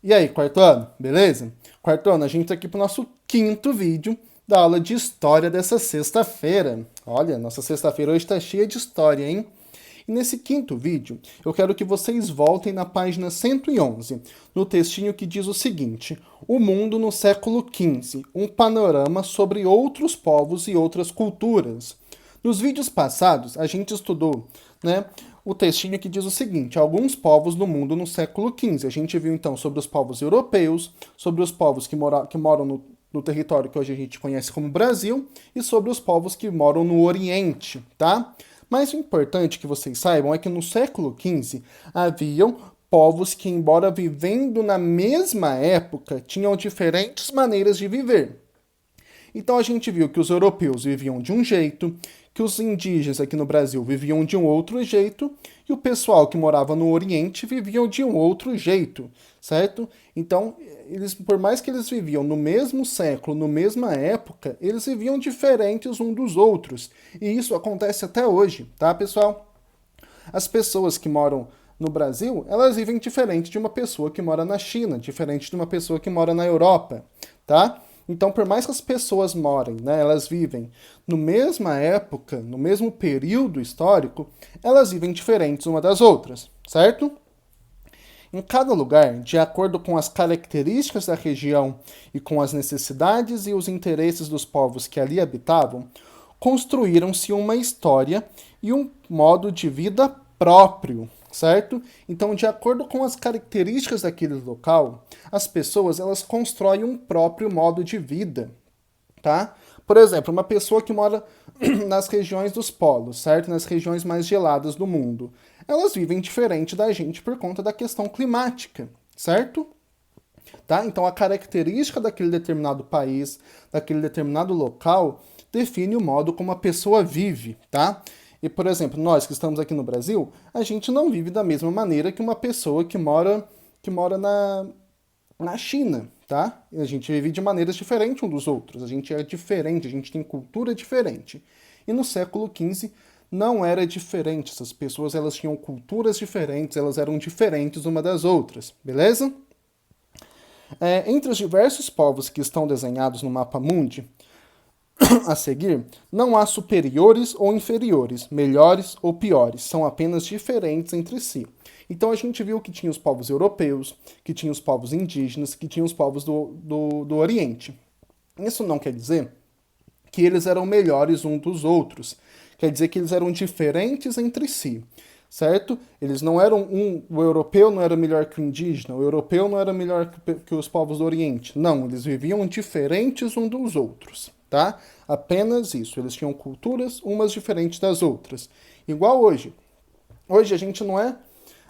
E aí, quarto ano, beleza? Quarto ano, a gente tá aqui pro nosso quinto vídeo da aula de história dessa sexta-feira. Olha, nossa sexta-feira hoje tá cheia de história, hein? E nesse quinto vídeo, eu quero que vocês voltem na página 111, no textinho que diz o seguinte: O mundo no século XV, um panorama sobre outros povos e outras culturas. Nos vídeos passados, a gente estudou, né, o textinho que diz o seguinte: alguns povos no mundo no século XV. A gente viu então sobre os povos europeus, sobre os povos que moram no território que hoje a gente conhece como Brasil e sobre os povos que moram no Oriente, tá? Mas o importante que vocês saibam é que no século XV haviam povos que, embora vivendo na mesma época, tinham diferentes maneiras de viver. Então a gente viu que os europeus viviam de um jeito, que os indígenas aqui no Brasil viviam de um outro jeito e o pessoal que morava no Oriente viviam de um outro jeito, certo? Então, eles, por mais que eles viviam no mesmo século, na mesma época, eles viviam diferentes uns dos outros. E isso acontece até hoje, tá, pessoal? As pessoas que moram no Brasil, elas vivem diferente de uma pessoa que mora na China, diferente de uma pessoa que mora na Europa, tá? Então, por mais que as pessoas morem, né, elas vivem no mesma época, no mesmo período histórico, elas vivem diferentes uma das outras, certo? Em cada lugar, de acordo com as características da região e com as necessidades e os interesses dos povos que ali habitavam, construíram-se uma história e um modo de vida próprio, certo? Então, de acordo com as características daquele local, as pessoas elas constroem um próprio modo de vida, tá? Por exemplo, uma pessoa que mora nas regiões dos polos, certo? Nas regiões mais geladas do mundo. Elas vivem diferente da gente por conta da questão climática, certo? Tá? Então a característica daquele determinado país, daquele determinado local, define o modo como a pessoa vive, tá? E, por exemplo, nós que estamos aqui no Brasil, a gente não vive da mesma maneira que uma pessoa que mora na China, tá? A gente vive de maneiras diferentes um dos outros, a gente é diferente, a gente tem cultura diferente. E no século XV não era diferente, essas pessoas elas tinham culturas diferentes, elas eram diferentes uma das outras, beleza? Entre os diversos povos que estão desenhados no mapa mundi, a seguir, não há superiores ou inferiores, melhores ou piores, são apenas diferentes entre si. Então a gente viu que tinha os povos europeus, que tinha os povos indígenas, que tinha os povos do Oriente. Isso não quer dizer que eles eram melhores uns dos outros. Quer dizer que eles eram diferentes entre si, certo? Eles não eram o europeu não era melhor que o indígena, o europeu não era melhor que os povos do Oriente. Não, eles viviam diferentes uns dos outros, tá? Apenas isso. Eles tinham culturas umas diferentes das outras. Igual hoje. Hoje a gente não é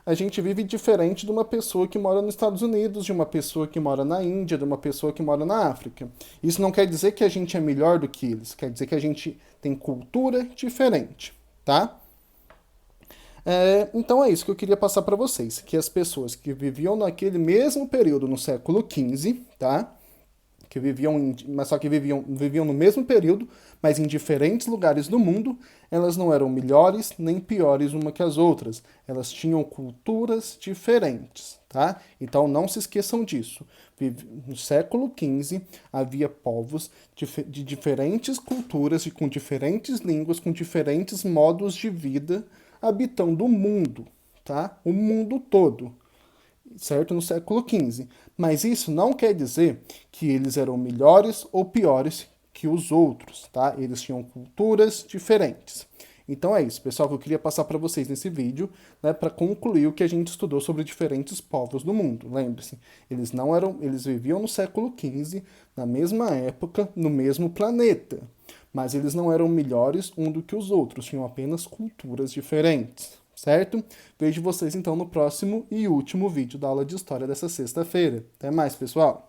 a gente vive diferente de uma pessoa que mora nos Estados Unidos, de uma pessoa que mora na Índia, de uma pessoa que mora na África. Isso não quer dizer que a gente é melhor do que eles, quer dizer que a gente tem cultura diferente, tá? Então é isso que eu queria passar para vocês, que as pessoas que viviam naquele mesmo período no século XV, tá? Que viviam, mas só que viviam no mesmo período, mas em diferentes lugares do mundo, elas não eram melhores nem piores uma que as outras. Elas tinham culturas diferentes, tá? Então não se esqueçam disso. No século XV havia povos de diferentes culturas e com diferentes línguas, com diferentes modos de vida habitando o mundo, tá? O mundo todo, certo? No século XV. Mas isso não quer dizer que eles eram melhores ou piores que os outros, tá? Eles tinham culturas diferentes. Então é isso, pessoal, que eu queria passar para vocês nesse vídeo, né, para concluir o que a gente estudou sobre diferentes povos do mundo. Lembre-se, eles viviam no século XV, na mesma época, no mesmo planeta, mas eles não eram melhores um do que os outros, tinham apenas culturas diferentes, certo? Vejo vocês então no próximo e último vídeo da aula de história dessa sexta-feira. Até mais, pessoal!